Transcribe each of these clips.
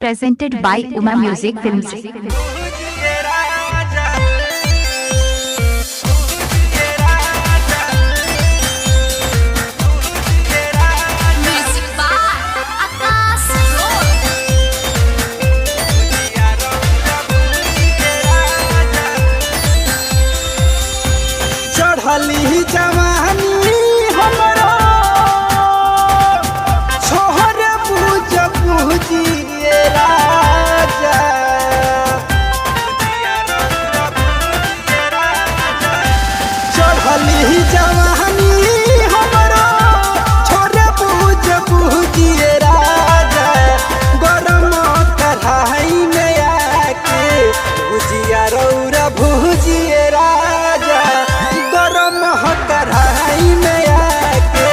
Presented by Uma Music Films. चढ़ली जवानी हमरो छोहर पूज पूजिए राजा चढ़ली जवानी हमरो छोहर पूज पूजिए राजा गरम कढ़ाई में आके भुजिया रौरा भुजिए राजा कढ़ाई में आके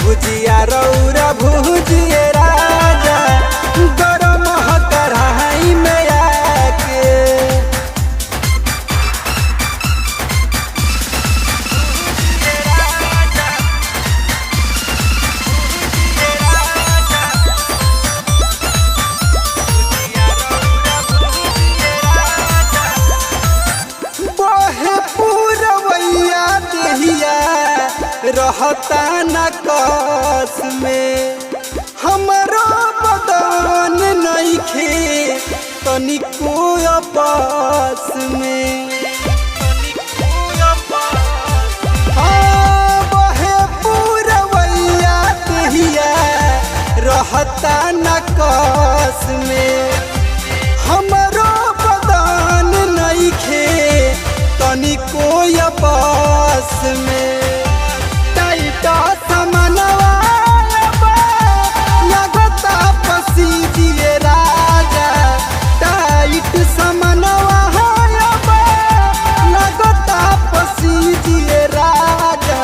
भुजिया रौरा भुजिए राजा गरम कढ़ाई में आके बहे पूरवैया देहिया रहता न कस में हमरो बदन नइखे तनिको आपस में बहे पूरवैया देहिया रहता न कस में हमरो बदन नइखे तनिको आपस में टाइटा समनवा लगता पसीजिए राजा टाइट समनवा लगता पसीजिए राजा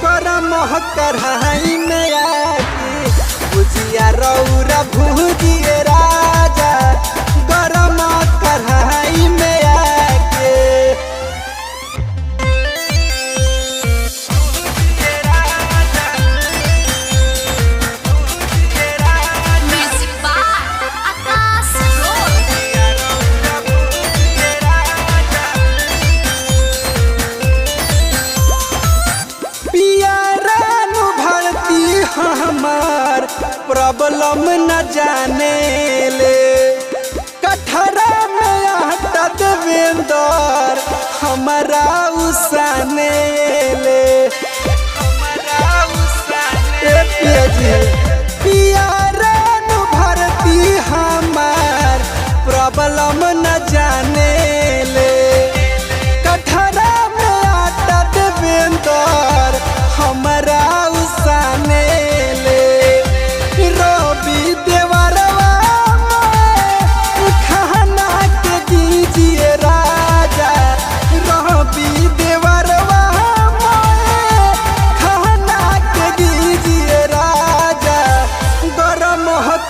गरम कढ़ाई में आके भुजिया रौरा भुजिए राजा गरम कढ़ाई में आके हमार प्रॉब्लम न जाने ले कठरा में आटा देवेंदर हमारा उसाने ले पियारन भरती हमार प्रॉब्लम न जाने ले कठरा में आटा देवेंदर हमारा उसाने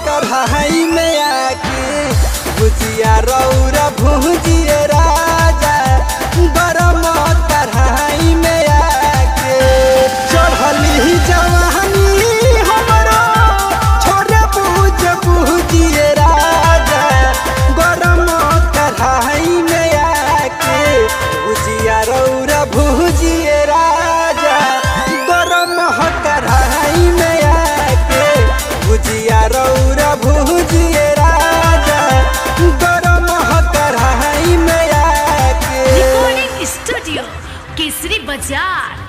कढ़ाई में आके भुजिया रौरा भुजिए राजा गरम कढ़ाई में आके चढ़ली जवानी हमरो छोरे पूज भुजिए राजा गरम कढ़ाई में आके भुजिया रौरा भुजिए राजा गरम कढ़ाई में आके भुजिया रौरा भुजिए राजा गरम कढ़ाई में आके रिकॉर्डिंग स्टूडियो केसरी बाजार।